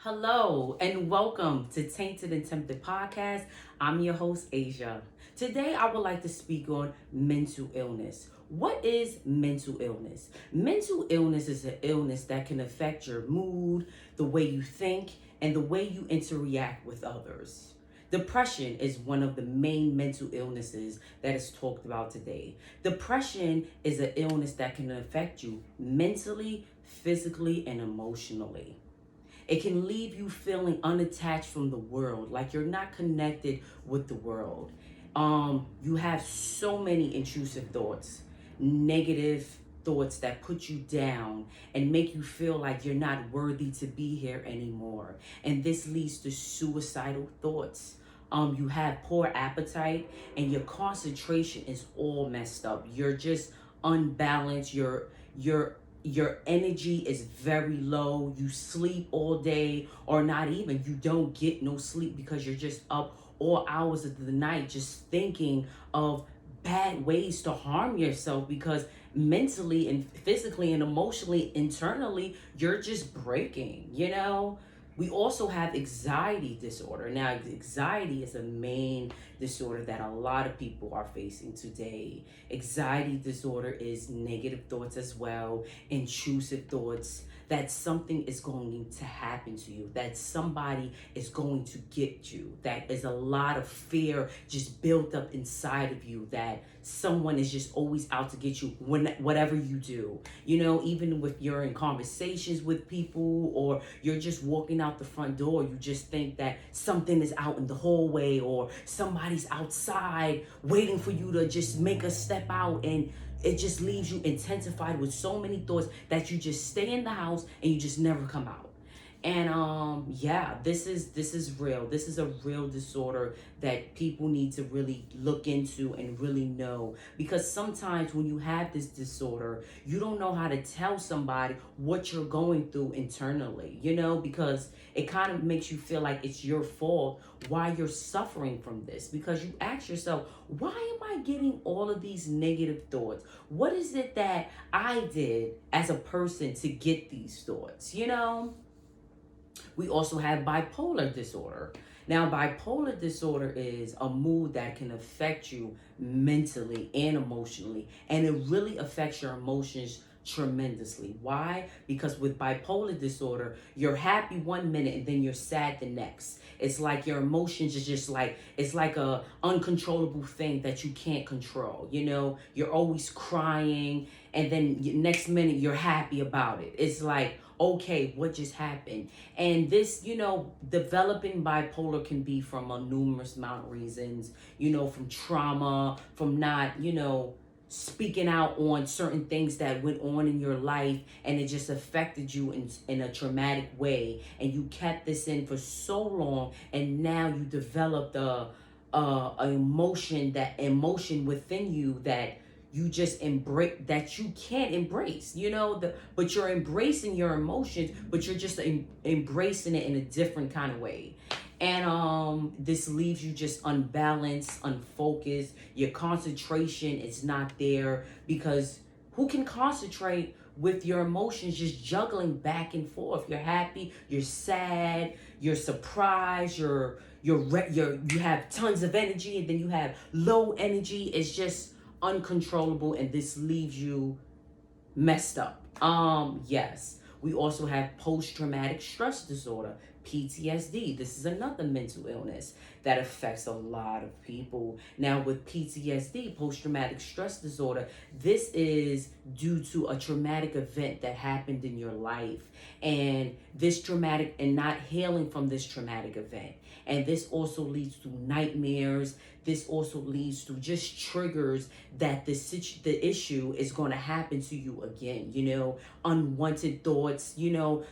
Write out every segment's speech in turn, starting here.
Hello and welcome to Tainted and Tempted Podcast. I'm your host, Asia. Today I would like to speak on mental illness. What is mental illness? Mental illness is an illness that can affect your mood, the way you think, and the way you interact with others. Depression is one of the main mental illnesses that is talked about today. Depression is an illness that can affect you mentally, physically, and emotionally. It can leave you feeling unattached from the world, like you're not connected with the world. You have so many intrusive thoughts, negative thoughts that put you down and make you feel like you're not worthy to be here anymore. And this leads to suicidal thoughts. You have poor appetite and your concentration is all messed up. You're just unbalanced. Your energy is very low. You sleep all day, or not even. You don't get no sleep because you're just up all hours of the night just thinking of bad ways to harm yourself, because mentally and physically and emotionally, internally, you're just breaking. We also have anxiety disorder. Now, anxiety is a main disorder that a lot of people are facing today. Anxiety disorder is negative thoughts as well, intrusive thoughts, that something is going to happen to you, that somebody is going to get you, that is a lot of fear just built up inside of you, that someone is just always out to get you whatever you do. Even if you're in conversations with people or you're just walking out the front door, you just think that something is out in the hallway or somebody's outside waiting for you to just make a step out, and it just leaves you intensified with so many thoughts that you just stay in the house and you just never come out. And this is real. This is a real disorder that people need to really look into and really know, because sometimes when you have this disorder, you don't know how to tell somebody what you're going through internally, because it kind of makes you feel like it's your fault why you're suffering from this, because you ask yourself, why am I getting all of these negative thoughts? What is it that I did as a person to get these thoughts? We also have bipolar disorder. Now, bipolar disorder is a mood that can affect you mentally and emotionally, and it really affects your emotions tremendously. Why? Because with bipolar disorder, you're happy one minute and then you're sad the next. It's like your emotions is just like, it's like a uncontrollable thing that you can't control. You're always crying, and then next minute you're happy about it. It's like, okay, what just happened? And this, developing bipolar can be from a numerous amount of reasons, from trauma, from not, speaking out on certain things that went on in your life, and it just affected you in a traumatic way, and you kept this in for so long, and now you developed a emotion within you that you just embrace, that you can't embrace, but you're embracing your emotions, but you're just embracing it in a different kind of way. And this leaves you just unbalanced, unfocused. Your concentration is not there, because who can concentrate with your emotions just juggling back and forth? You're happy, you're sad, you're surprised, you have tons of energy, and then you have low energy. It's just uncontrollable, and this leaves you messed up. Yes, we also have post-traumatic stress disorder, PTSD. This is another mental illness that affects a lot of people. Now, with PTSD, post-traumatic stress disorder, this is due to a traumatic event that happened in your life, and this traumatic, and not healing from this traumatic event. And this also leads to nightmares. This also leads to just triggers that the issue is going to happen to you again. Unwanted thoughts,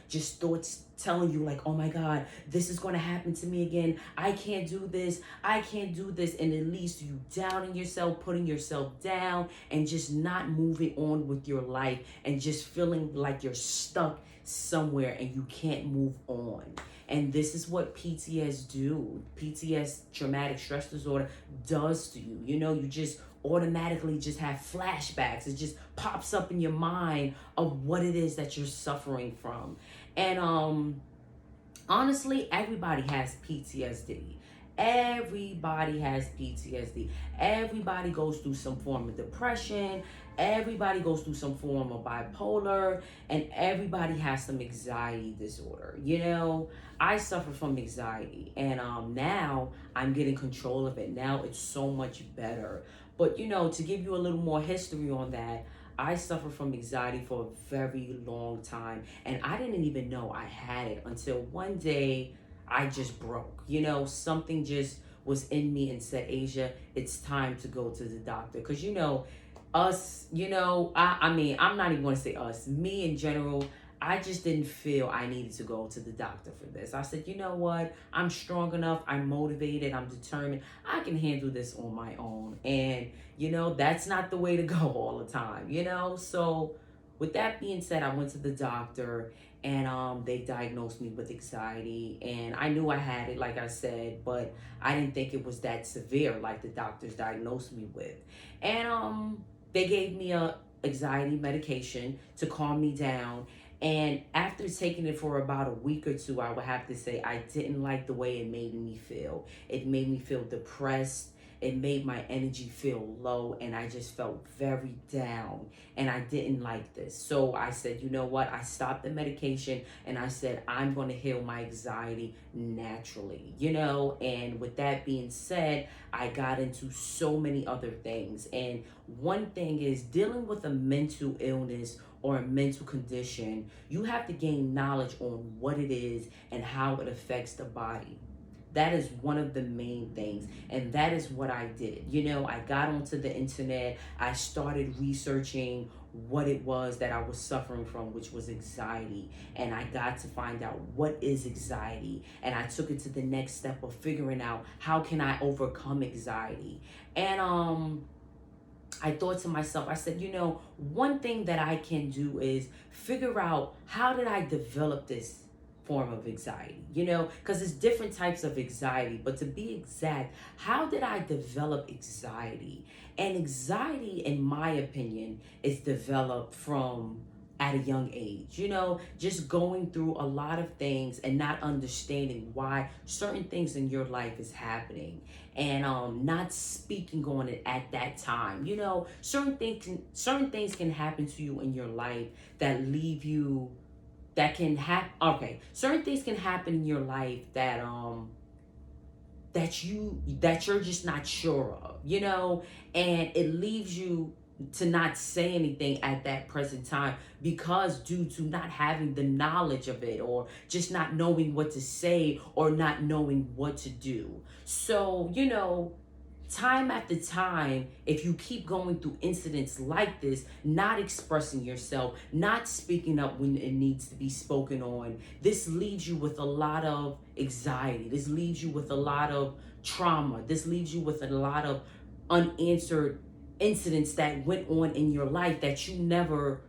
just thoughts telling you like, oh my God, this is going to happen to me again. I can't do this. I can't do this. And it leads to you doubting yourself, putting yourself down, and just not moving on with your life, and just feeling like you're stuck somewhere and you can't move on. And this is what PTSD, traumatic stress disorder, does to you. You just automatically just have flashbacks. It just pops up in your mind of what it is that you're suffering from. And Honestly, everybody has PTSD. Everybody has PTSD. Everybody goes through some form of depression. Everybody goes through some form of bipolar. And everybody has some anxiety disorder. I suffer from anxiety. And now I'm getting control of it. Now it's so much better. But, to give you a little more history on that, I suffered from anxiety for a very long time, and I didn't even know I had it until one day I just broke. Something just was in me and said, Asia, it's time to go to the doctor. Because, us, I mean, I'm not even going to say us, me in general, I just didn't feel I needed to go to the doctor for this. I said, you know what? I'm strong enough. I'm motivated. I'm determined. I can handle this on my own. And, that's not the way to go all the time. So, with that being said, I went to the doctor and they diagnosed me with anxiety. And I knew I had it, like I said, but I didn't think it was that severe like the doctors diagnosed me with. And they gave me a anxiety medication to calm me down. And after taking it for about a week or two, I would have to say I didn't like the way it made me feel. It made me feel depressed. It made my energy feel low, and I just felt very down. And I didn't like this. So I said, you know what? I stopped the medication and I said, I'm going to heal my anxiety naturally, And with that being said, I got into so many other things. And one thing is dealing with a mental illness or a mental condition, you have to gain knowledge on what it is and how it affects the body. That is one of the main things. And that is what I did. I got onto the internet. I started researching what it was that I was suffering from, which was anxiety. And I got to find out what is anxiety. And I took it to the next step of figuring out how can I overcome anxiety. And I thought to myself, I said, one thing that I can do is figure out how did I develop this form of anxiety, because there's different types of anxiety. But to be exact, how did I develop anxiety? And anxiety, in my opinion, is developed from at a young age, just going through a lot of things and not understanding why certain things in your life is happening, and not speaking on it at that time. Certain things can happen to you in your life that leave you, that can happen. Okay, certain things can happen in your life that that you're just not sure of, and it leaves you to not say anything at that present time, because due to not having the knowledge of it, or just not knowing what to say, or not knowing what to do. So, time after time, if you keep going through incidents like this, not expressing yourself, not speaking up when it needs to be spoken on, this leaves you with a lot of anxiety. This leaves you with a lot of trauma. This leaves you with a lot of unanswered incidents that went on in your life that you never,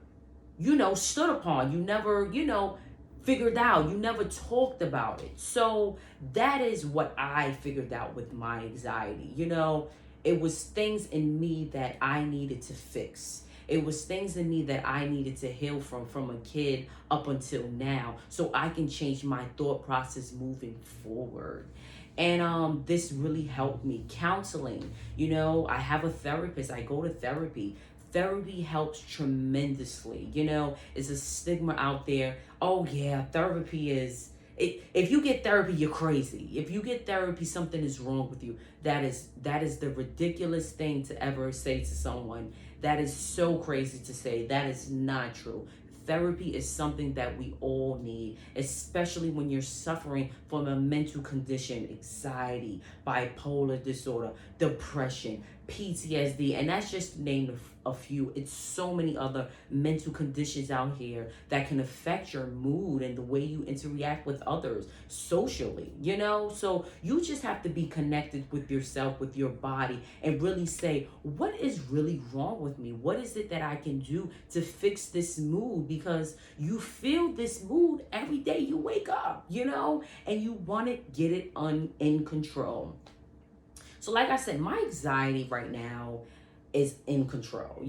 stood upon. You never, figured out. You never talked about it. So that is what I figured out with my anxiety. It was things in me that I needed to fix. It was things in me that I needed to heal from a kid up until now, so I can change my thought process moving forward. And this really helped me. Counseling, I have a therapist. I go to therapy. Therapy helps tremendously. It's a stigma out there. Oh yeah, therapy is it. If you get therapy, you're crazy. If you get therapy, something is wrong with you. That is the ridiculous thing to ever say to someone. That is so crazy to say. That is not true. Therapy is something that we all need, especially when you're suffering from a mental condition, anxiety, bipolar disorder, depression, PTSD, and that's just to name a few. It's so many other mental conditions out here that can affect your mood and the way you interact with others socially, So you just have to be connected with yourself, with your body, and really say, what is really wrong with me? What is it that I can do to fix this mood? Because you feel this mood every day you wake up, and you want to get it in control. So like I said, my anxiety right now is in control.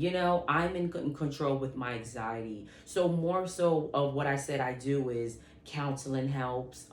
I'm in control with my anxiety. So more so of what I said I do is Counseling helps.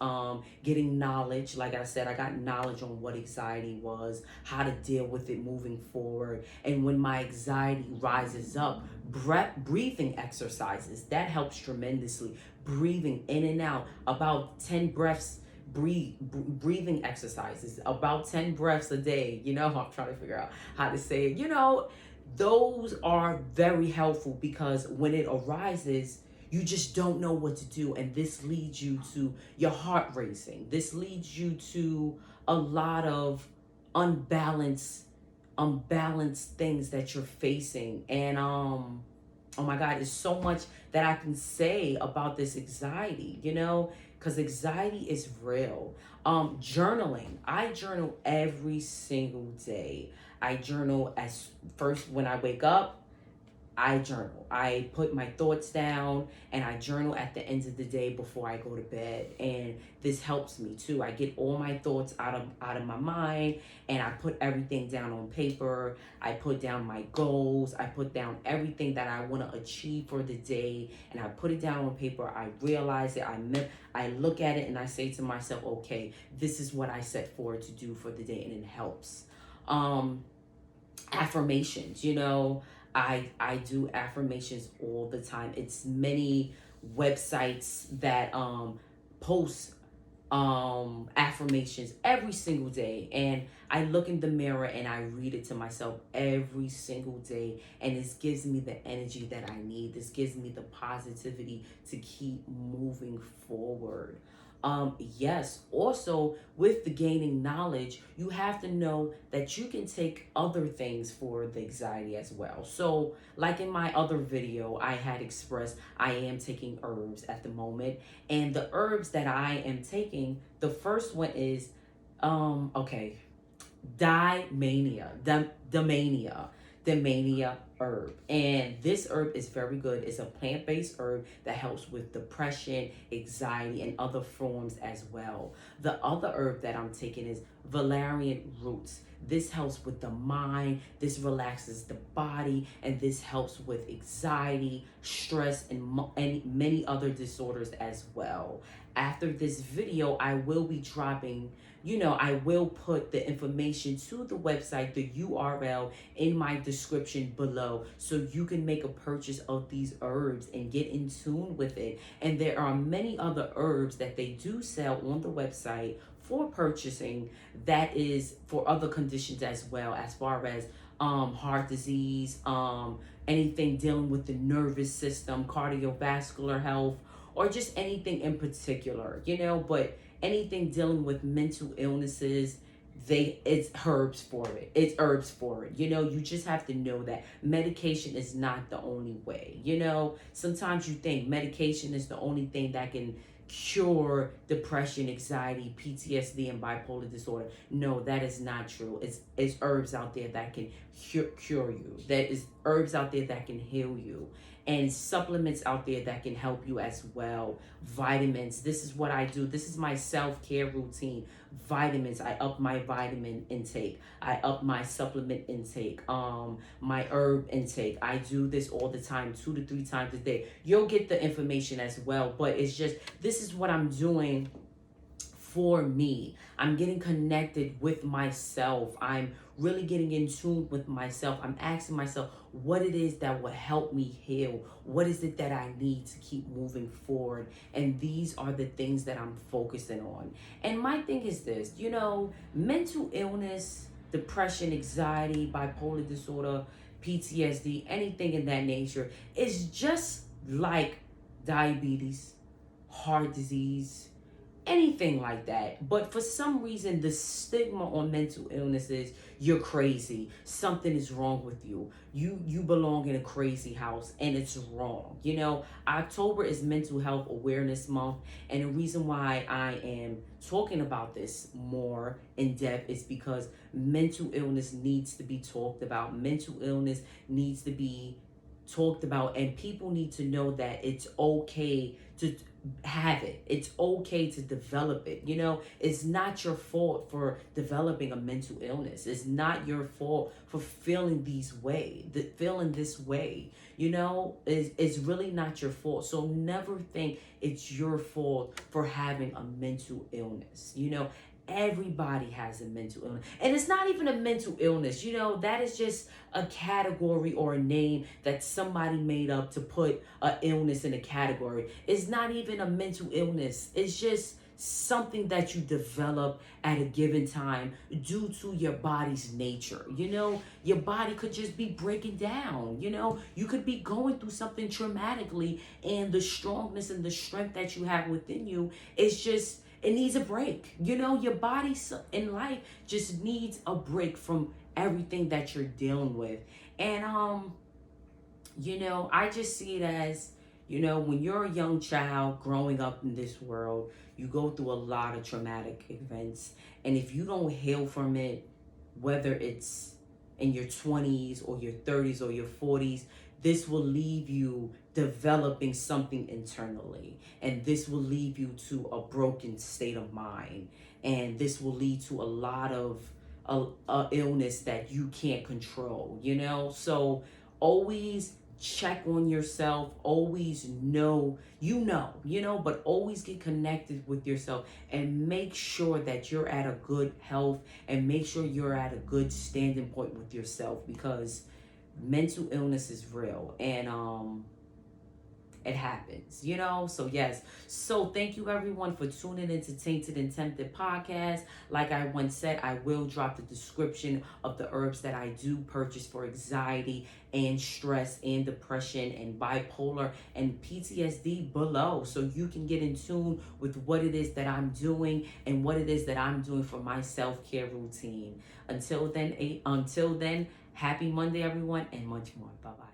Getting knowledge. Like I said, I got knowledge on what anxiety was, how to deal with it moving forward. And when my anxiety rises up, breathing exercises, that helps tremendously. Breathing in and out, about 10 breaths, breathing exercises, about 10 breaths a day. I'm trying to figure out how to say it. Those are very helpful, because when it arises, you just don't know what to do. And this leads you to your heart racing. This leads you to a lot of unbalanced things that you're facing. And oh my God, there's so much that I can say about this anxiety, because anxiety is real. Journaling. I journal every single day. I journal as first when I wake up. I journal. I put my thoughts down, and I journal at the end of the day before I go to bed. And this helps me too. I get all my thoughts out of my mind, and I put everything down on paper. I put down my goals. I put down everything that I want to achieve for the day, and I put it down on paper. I realize it. I look at it, and I say to myself, okay, this is what I set forward to do for the day, and it helps. Affirmations, I do affirmations all the time. It's many websites that post affirmations every single day, and I look in the mirror and I read it to myself every single day, and this gives me the energy that I need. This gives me the positivity to keep moving forward. Yes, also with the gaining knowledge, you have to know that you can take other things for the anxiety as well. So like in my other video, I had expressed I am taking herbs at the moment, and the herbs that I am taking, the first one is okay, Damiana herb. And this herb is very good. It's a plant-based herb that helps with depression, anxiety, and other forms as well. The other herb that I'm taking is Valerian Roots. This helps with the mind, this relaxes the body, and this helps with anxiety, stress, and many other disorders as well. After this video, I will be dropping, I will put the information to the website, the URL, in my description below, so you can make a purchase of these herbs and get in tune with it. And there are many other herbs that they do sell on the website for purchasing, that is for other conditions as well, as far as heart disease, anything dealing with the nervous system, cardiovascular health, or just anything in particular, but anything dealing with mental illnesses, it's herbs for it. It's herbs for it. You just have to know that medication is not the only way. Sometimes you think medication is the only thing that can cure depression, anxiety, PTSD, and bipolar disorder. No, that is not true. It's herbs out there that can cure you. There is herbs out there that can heal you, and supplements out there that can help you as well. Vitamins. This is what I do. This is my self-care routine. Vitamins. I up my vitamin intake. I up my supplement intake. My herb intake. I do this all the time, 2 to 3 times a day. You'll get the information as well, but it's just, this is what I'm doing for me. I'm getting connected with myself. I'm really getting in tune with myself. I'm asking myself what it is that will help me heal. What is it that I need to keep moving forward? And these are the things that I'm focusing on. And my thing is this, mental illness, depression, anxiety, bipolar disorder, PTSD, anything in that nature is just like diabetes, heart disease, anything like that. But for some reason, the stigma on mental illness is you're crazy, something is wrong with you, you belong in a crazy house, and it's wrong. October is Mental Health Awareness Month, and the reason why I am talking about this more in depth is because mental illness needs to be talked about. Mental illness needs to be talked about, and people need to know that it's okay to have it. It's okay to develop it. You know, it's not your fault for developing a mental illness. It's not your fault for feeling feeling this way. You know, it's really not your fault. So never think it's your fault for having a mental illness. You know, everybody has a mental illness, and it's not even a mental illness. You know, that is just a category or a name that somebody made up to put an illness in a category. It's not even a mental illness. It's just something that you develop at a given time due to your body's nature. You know, your body could just be breaking down. You know, you could be going through something traumatically, and the strongness and the strength that you have within you is just, it needs a break. You know, your body in life just needs a break from everything that you're dealing with. And you know, I just see it as, you know, when you're a young child growing up in this world, you go through a lot of traumatic events. And if you don't heal from it, whether it's in your 20s or your 30s or your 40s, this will leave you developing something internally. And this will leave you to a broken state of mind. And this will lead to a lot of illness that you can't control, you know? So always check on yourself. Always know, but always get connected with yourself and make sure that you're at a good health and make sure you're at a good standing point with yourself, because mental illness is real, and it happens, you know? So yes. So thank you everyone for tuning into Tainted and Tempted podcast. Like I once said, I will drop the description of the herbs that I do purchase for anxiety and stress and depression and bipolar and PTSD below, so you can get in tune with what it is that I'm doing and what it is that I'm doing for my self-care routine. Until then, happy Monday everyone, and much more. Bye-bye.